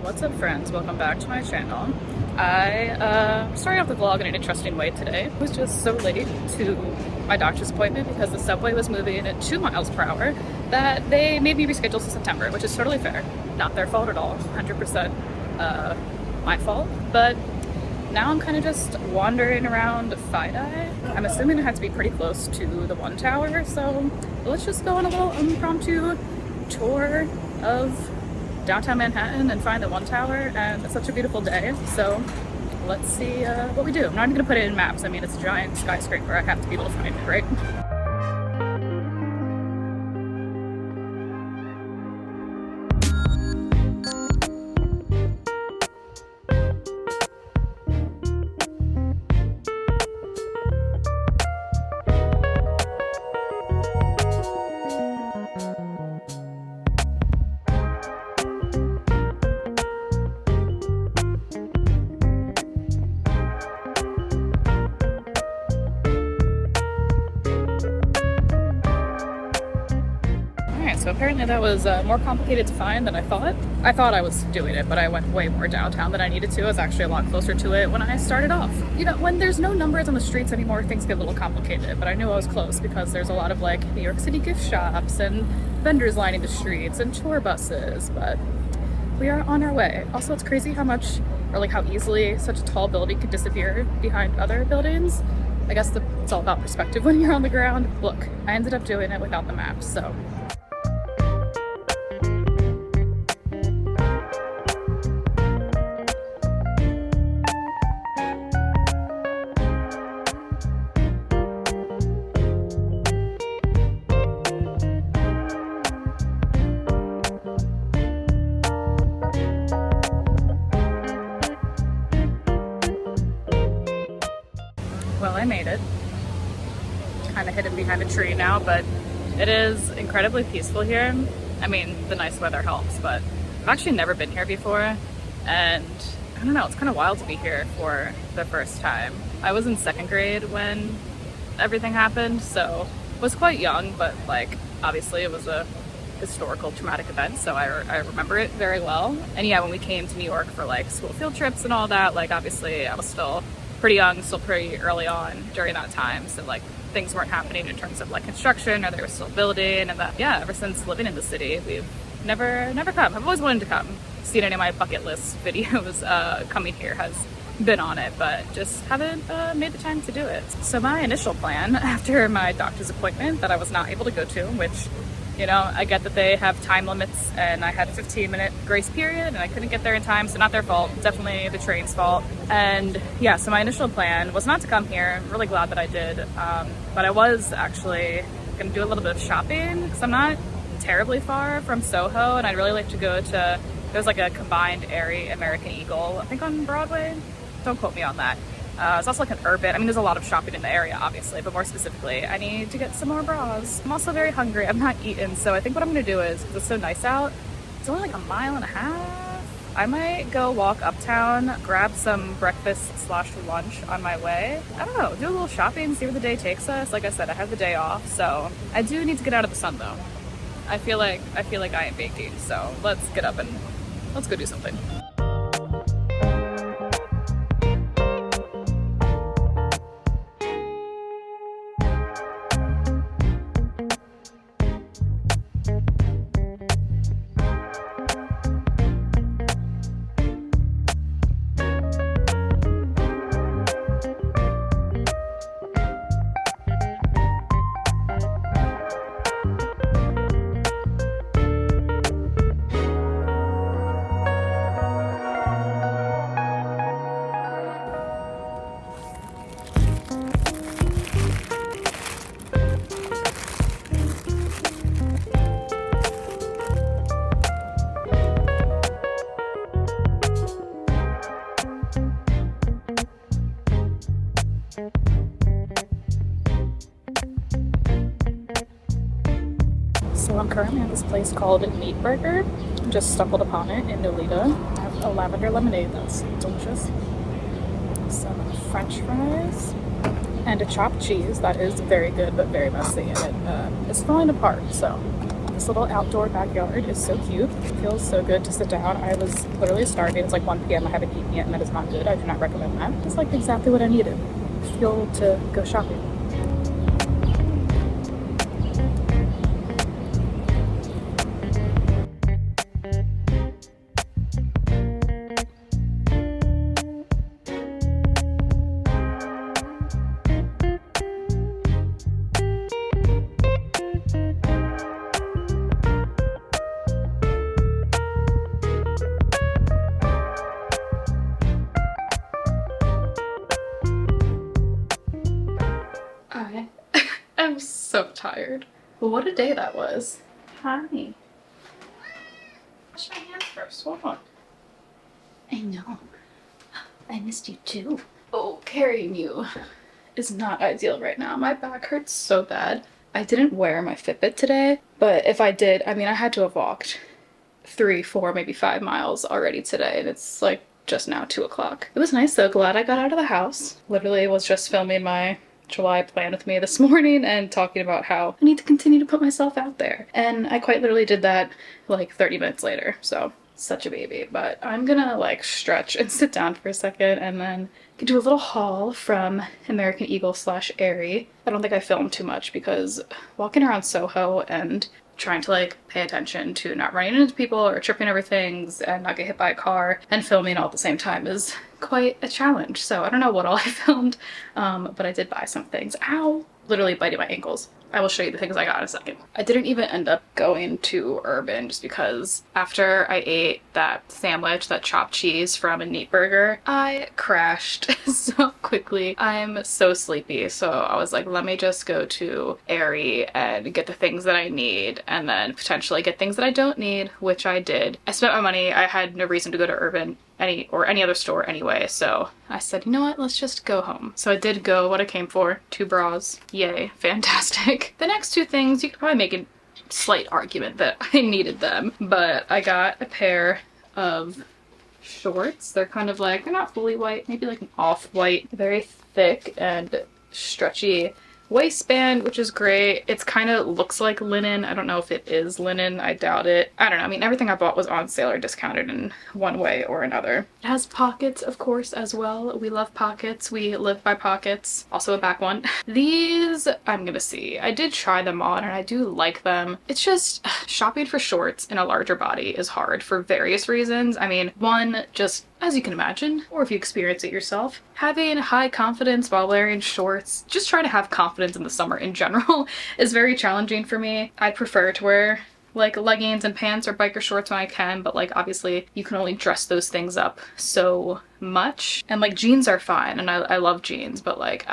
What's up, friends? Welcome back to my channel. I started off the vlog in an interesting way today. I was just so late to my doctor's appointment because the subway was moving at 2 miles per hour that they made me reschedule to September, which is totally fair. Not their fault at all, 100% my fault. But now I'm kind of just wandering around FiDi. I'm assuming it had to be pretty close to the one tower, so let's just go on a little impromptu tour of downtown Manhattan and find the one tower. And it's such a beautiful day, so let's see what we do. I'm not even gonna put it in maps. I mean, it's a giant skyscraper. I have to be able to find it, right? So apparently that was more complicated to find than I thought. I thought I was doing it, but I went way more downtown than I needed to. I was actually a lot closer to it when I started off. You know, when there's no numbers on the streets anymore, things get a little complicated, but I knew I was close because there's a lot of like New York City gift shops and vendors lining the streets and tour buses, but we are on our way. Also, it's crazy how much, or like how easily such a tall building could disappear behind other buildings. I guess it's all about perspective when you're on the ground. Look, I ended up doing it without the maps, so. Well, I made it. Kind of hidden behind a tree now, but it is incredibly peaceful here. I mean, the nice weather helps, but I've actually never been here before, and I don't know, it's kind of wild to be here for the first time. I was in 2nd grade when everything happened, so I was quite young, but like, obviously it was a historical traumatic event, so I remember it very well. And yeah, when we came to New York for like school field trips and all that, like obviously I was still pretty young, still pretty early on during that time, so like things weren't happening in terms of like construction, or they were still building, and that, yeah, ever since living in the city, we've never come. I've always wanted to come. Seen any of my bucket list videos, coming here has been on it, but just haven't made the time to do it. So my initial plan after my doctor's appointment that I was not able to go to, which, you know, I get that they have time limits, and I had a 15-minute grace period and I couldn't get there in time, so not their fault, definitely the train's fault. And yeah, so my initial plan was not to come here. I'm really glad that I did, but I was actually gonna do a little bit of shopping because I'm not terribly far from SoHo, and I'd really like to go to, there's like a combined area American Eagle, I think on Broadway, don't quote me on that. It's also like an urban, I mean, there's a lot of shopping in the area, obviously, but more specifically, I need to get some more bras. I'm also very hungry. I've not eaten, so I think what I'm gonna do is, because it's so nice out, it's only like 1.5 miles. I might go walk uptown, grab some breakfast/lunch on my way. I don't know, do a little shopping, see where the day takes us. Like I said, I have the day off, so I do need to get out of the sun though. I feel like I am baking, so let's get up and let's go do something. So I'm currently at this place called Meat Burger. Just stumbled upon it in Nolita. I have a lavender lemonade that's delicious. Some French fries and a chopped cheese that is very good but very messy, and it is falling apart. So This little outdoor backyard is so cute. It feels so good to sit down. I was literally starving. It's like 1 p.m. I haven't eaten yet, and that is not good. I do not recommend that. It's like exactly what I needed. Fuel to go shopping. I'm so tired. What a day that was. Hi. Wash my hands first. Hold on. I know. I missed you too. Oh, carrying you is not ideal right now. My back hurts so bad. I didn't wear my Fitbit today, but if I did, I mean, I had to have walked 3, 4, maybe 5 miles already today, and it's like just now 2 o'clock. It was nice though. Glad I got out of the house. Literally was just filming my July plan with me this morning and talking about how I need to continue to put myself out there. And I quite literally did that like 30 minutes later. So such a baby. But I'm gonna like stretch and sit down for a second and then do a little haul from American Eagle / Aerie. I don't think I filmed too much because walking around SoHo and trying to like pay attention to not running into people or tripping over things and not get hit by a car and filming all at the same time is quite a challenge. So I don't know what all I filmed, but I did buy some things. Ow! Literally biting my ankles. I will show you the things I got in a second. I didn't even end up going to Urban just because after I ate that sandwich, that chopped cheese from a Neat Burger, I crashed so quickly. I'm so sleepy, so I was like, let me just go to Aerie and get the things that I need and then potentially get things that I don't need, which I did. I spent my money. I had no reason to go to Urban any other store anyway, so I said, you know what, let's just go home. So I did go what I came for, 2 bras. Yay, fantastic. The next 2 things, you could probably make a slight argument that I needed them, but I got a pair of shorts. They're kind of like, they're not fully white, maybe like an off-white, very thick and stretchy waistband, which is great. It's kind of looks like linen. I don't know if it is linen. I doubt it. I don't know. I mean, everything I bought was on sale or discounted in one way or another. It has pockets, of course, as well. We love pockets. We live by pockets. Also a back one. These, I'm gonna see. I did try them on and I do like them. It's just shopping for shorts in a larger body is hard for various reasons. I mean, one, just as you can imagine, or if you experience it yourself, having high confidence while wearing shorts, just trying to have confidence in the summer in general is very challenging for me. I prefer to wear like leggings and pants or biker shorts when I can, but like obviously you can only dress those things up so much. And like jeans are fine and I love jeans, but like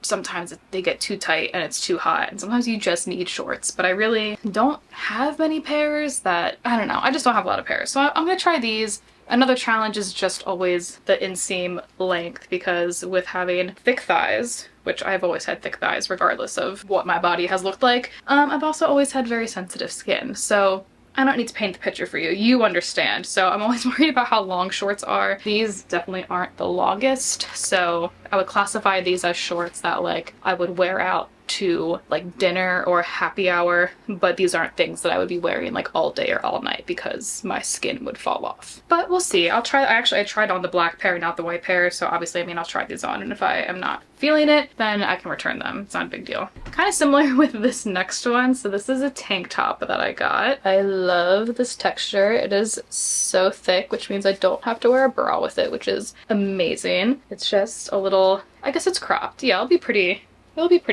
sometimes they get too tight and it's too hot and sometimes you just need shorts. But I really don't have many pairs that, I don't know, I just don't have a lot of pairs. So I'm gonna try these. Another challenge is just always the inseam length, because with having thick thighs, which I've always had thick thighs regardless of what my body has looked like, I've also always had very sensitive skin. So I don't need to paint the picture for you. You understand. So I'm always worried about how long shorts are. These definitely aren't the longest. So I would classify these as shorts that like I would wear out to like dinner or happy hour, but these aren't things that I would be wearing like all day or all night because my skin would fall off. But we'll see. I'll try. I tried on the black pair, not the white pair, so obviously, I mean, I'll try these on, and if I am not feeling it, then I can return them. It's not a big deal. Kind of similar with this next one. So this is a tank top that I got. I love this texture. It is so thick, which means I don't have to wear a bra with it, which is amazing. It's just a little, I guess it's cropped. Yeah, it'll be pretty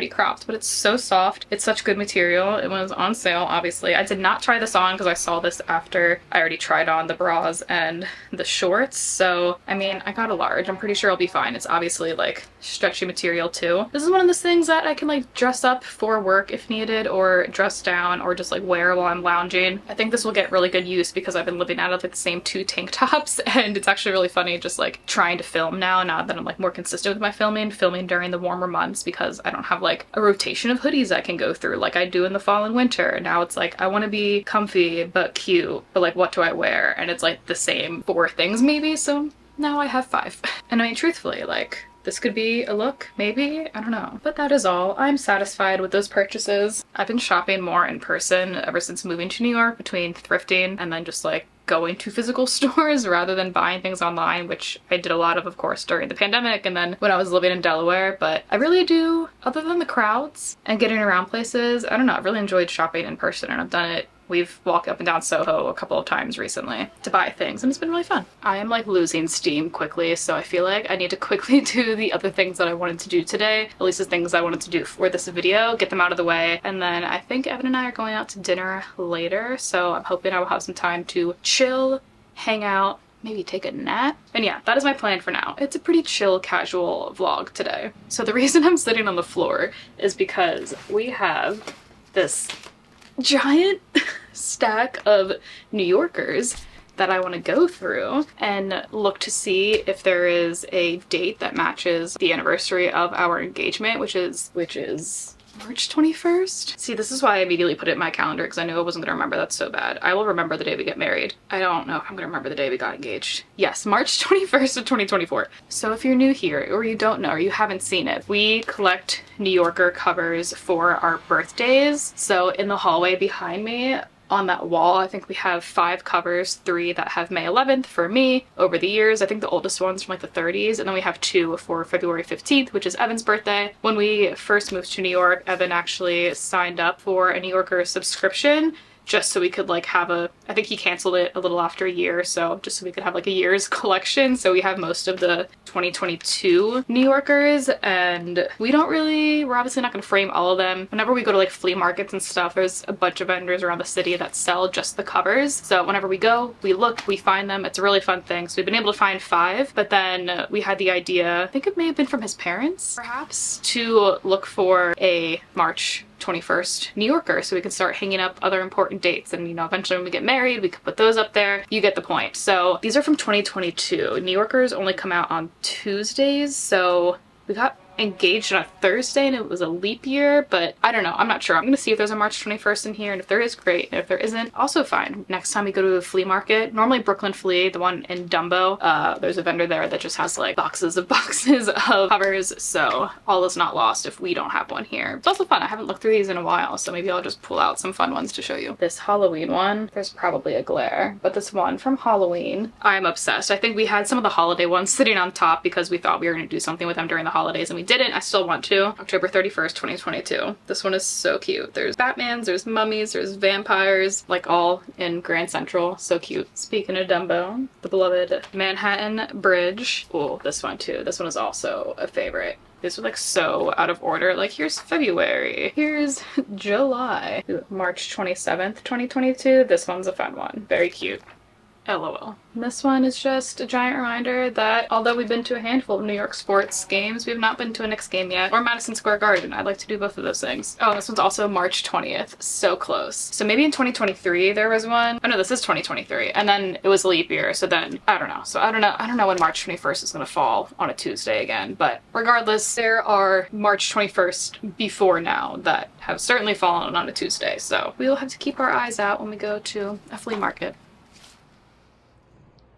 cropped, but it's so soft. It's such good material. It was on sale, obviously. I did not try this on because I saw this after I already tried on the bras and the shorts. So, I mean, I got a large. I'm pretty sure I'll be fine. It's obviously like stretchy material too. This is one of those things that I can like dress up for work if needed, or dress down, or just like wear while I'm lounging. I think this will get really good use because I've been living out of like the same 2 tank tops, and it's actually really funny just like trying to film now that I'm like more consistent with my filming during the warmer months, because I don't have like a rotation of hoodies I can go through like I do in the fall and winter. Now it's like I want to be comfy but cute, but like what do I wear? And it's like the same 4 things maybe, so now I have 5. And I mean, truthfully, like this could be a look, maybe? I don't know. But that is all. I'm satisfied with those purchases. I've been shopping more in person ever since moving to New York, between thrifting and then just like going to physical stores rather than buying things online, which I did a lot of course, during the pandemic and then when I was living in Delaware. But I really do, other than the crowds and getting around places, I don't know, I've really enjoyed shopping in person, and I've done it. We've walked up and down SoHo a couple of times recently to buy things, and it's been really fun. I am like losing steam quickly, so I feel like I need to quickly do the other things that I wanted to do today, at least the things I wanted to do for this video, get them out of the way, and then I think Evan and I are going out to dinner later, so I'm hoping I will have some time to chill, hang out, maybe take a nap. And yeah, that is my plan for now. It's a pretty chill, casual vlog today. So the reason I'm sitting on the floor is because we have this giant stack of New Yorkers that I want to go through and look to see if there is a date that matches the anniversary of our engagement, which is March 21st. See, this is why I immediately put it in my calendar, because I knew I wasn't gonna remember. That's so bad. I will remember the day we get married. I don't know if I'm gonna remember the day we got engaged. Yes, March 21st of 2024. So if you're new here, or you don't know, or you haven't seen it, we collect New Yorker covers for our birthdays. So in the hallway behind me, on that wall, I think we have 5 covers, 3 that have May 11th for me over the years. I think the oldest one's from like the 30s, and then we have 2 for February 15th, which is Evan's birthday. When we first moved to New York, Evan actually signed up for a New Yorker subscription just so we could like have I think he canceled it a little after a year, so just so we could have like a year's collection. So we have most of the 2022 New Yorkers, and we're obviously not gonna frame all of them. Whenever we go to like flea markets and stuff, there's a bunch of vendors around the city that sell just the covers. So whenever we go, we look, we find them. It's a really fun thing. So we've been able to find 5, but then we had the idea, I think it may have been from his parents, perhaps, to look for a March 21st New Yorker so we can start hanging up other important dates. And you know, eventually when we get married, we could put those up there. You get the point. So these are from 2022. New Yorkers only come out on Tuesdays, so we got engaged on a Thursday and it was a leap year, but I don't know, I'm not sure. I'm gonna see if there's a March 21st in here, and if there is, great, and if there isn't, also fine. Next time we go to a flea market, normally Brooklyn Flea, the one in Dumbo, there's a vendor there that just has like boxes of covers, so all is not lost if we don't have one here. It's also fun. I haven't looked through these in a while, so maybe I'll just pull out some fun ones to show you. This Halloween one, there's probably a glare, but this one from Halloween, I'm obsessed. I think we had some of the holiday ones sitting on top because we thought we were gonna do something with them during the holidays, and we didn't. I still want to. October 31st, 2022. This one is so cute. There's Batmans, there's mummies, there's vampires, like all in Grand Central. So cute. Speaking of Dumbo, the beloved Manhattan Bridge. Oh, this one too. This one is also a favorite. These are like so out of order. Like here's February, here's July. March 27th, 2022. This one's a fun one. Very cute. LOL. This one is just a giant reminder that although we've been to a handful of New York sports games, we have not been to a Knicks game yet, or Madison Square Garden. I'd like to do both of those things. Oh, this one's also March 20th. So close. So maybe in 2023 there was one. Oh no, this is 2023. And then it was a leap year, so then I don't know. So I don't know when March 21st is gonna fall on a Tuesday again, but regardless, there are March 21st before now that have certainly fallen on a Tuesday, so we will have to keep our eyes out when we go to a flea market.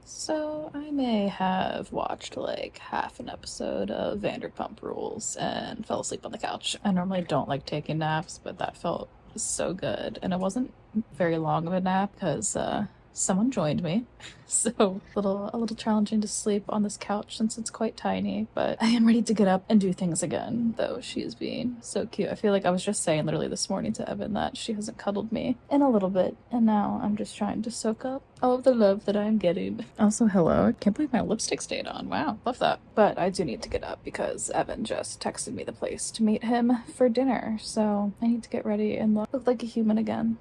So I may have watched like half an episode of Vanderpump Rules and fell asleep on the couch. I normally don't like taking naps, but that felt so good. And it wasn't very long of a nap because someone joined me. So a little challenging to sleep on this couch since it's quite tiny, but I am ready to get up and do things again, though she is being so cute. I feel like I was just saying literally this morning to Evan that she hasn't cuddled me in a little bit, and now I'm just trying to soak up all of the love that I'm getting. Also, hello. I can't believe my lipstick stayed on. Wow, love that. But I do need to get up because Evan just texted me the place to meet him for dinner, so I need to get ready and look like a human again.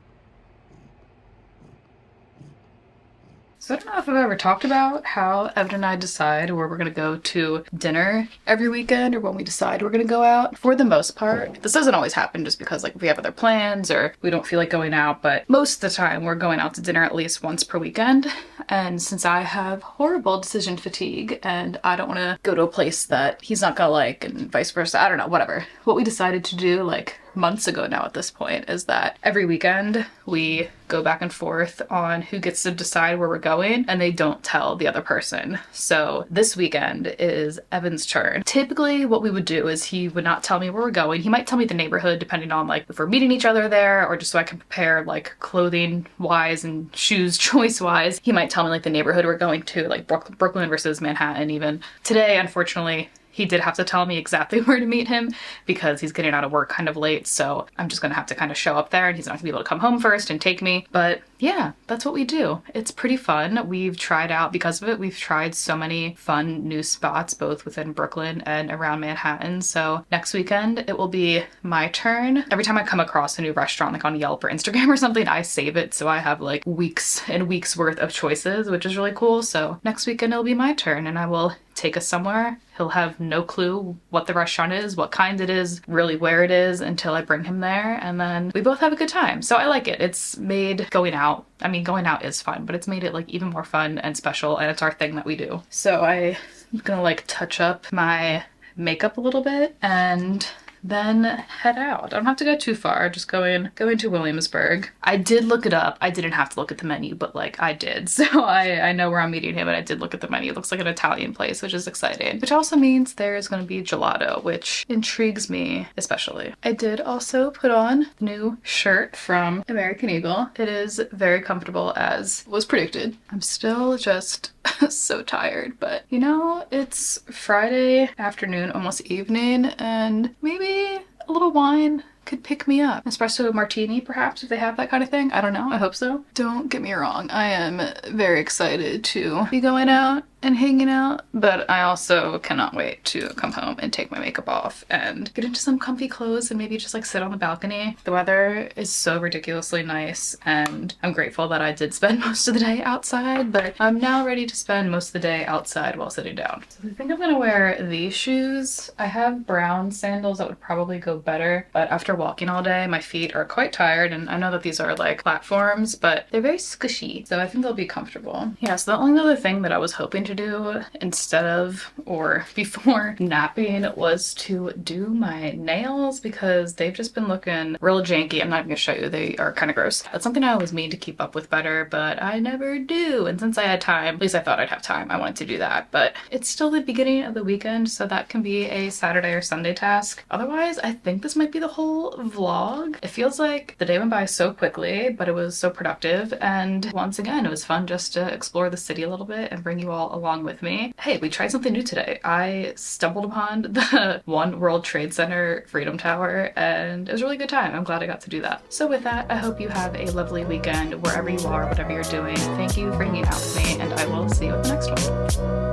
So I don't know if I've ever talked about how Evan and I decide where we're gonna go to dinner every weekend, or when we decide we're gonna go out. For the most part, this doesn't always happen just because like if we have other plans or we don't feel like going out, but most of the time we're going out to dinner at least once per weekend. And since I have horrible decision fatigue and I don't wanna go to a place that he's not gonna like and vice versa, I don't know, whatever. What we decided to do like months ago now at this point, is that every weekend we go back and forth on who gets to decide where we're going, and they don't tell the other person. So this weekend is Evan's turn. Typically what we would do is he would not tell me where we're going. He might tell me the neighborhood depending on like if we're meeting each other there, or just so I can prepare like clothing wise and shoes choice wise. He might tell me like the neighborhood we're going to, like Brooklyn versus Manhattan even. Today, unfortunately, he did have to tell me exactly where to meet him because he's getting out of work kind of late, so I'm just gonna have to kind of show up there and he's not gonna be able to come home first and take me. But yeah, that's what we do. It's pretty fun. We've tried out, because of it, we've tried so many fun new spots both within Brooklyn and around Manhattan. So next weekend it will be my turn. Every time I come across a new restaurant like on Yelp or Instagram or something, I save it so I have like weeks and weeks worth of choices, which is really cool. So next weekend it'll be my turn and I will take us somewhere. He'll have no clue what the restaurant is, what kind it is, really where it is until I bring him there, and then we both have a good time. So I like it. It's made going out, I mean, going out is fun, but it's made it like even more fun and special, and it's our thing that we do. So I'm gonna like touch up my makeup a little bit and then head out. I don't have to go too far, just going to Williamsburg. I did look it up. I didn't have to look at the menu, but like I did. So I know where I'm meeting him and I did look at the menu. It looks like an Italian place, which is exciting. Which also means there's gonna be gelato, which intrigues me especially. I did also put on a new shirt from American Eagle. It is very comfortable as was predicted. I'm still just so tired, but you know, it's Friday afternoon, almost evening, and maybe a little wine could pick me up. Espresso martini, perhaps, if they have that kind of thing. I don't know. I hope so. Don't get me wrong. I am very excited to be going out and hanging out, but I also cannot wait to come home and take my makeup off and get into some comfy clothes and maybe just like sit on the balcony. The weather is so ridiculously nice and I'm grateful that I did spend most of the day outside, but I'm now ready to spend most of the day outside while sitting down. So I think I'm gonna wear these shoes. I have brown sandals that would probably go better, but after walking all day, my feet are quite tired, and I know that these are like platforms, but they're very squishy, so I think they'll be comfortable. Yeah, so the only other thing that I was hoping to do instead of or before napping was to do my nails because they've just been looking real janky. I'm not even gonna show you, they are kind of gross. That's something I always mean to keep up with better, but I never do. And since I had time, at least I thought I'd have time, I wanted to do that. But it's still the beginning of the weekend, so that can be a Saturday or Sunday task. Otherwise, I think this might be the whole vlog. It feels like the day went by so quickly, but it was so productive. And once again, it was fun just to explore the city a little bit and bring you all along with me. Hey, we tried something new today. I stumbled upon the One World Trade Center Freedom Tower and it was a really good time. I'm glad I got to do that. So with that, I hope you have a lovely weekend wherever you are, whatever you're doing. Thank you for hanging out with me, and I will see you at the next one.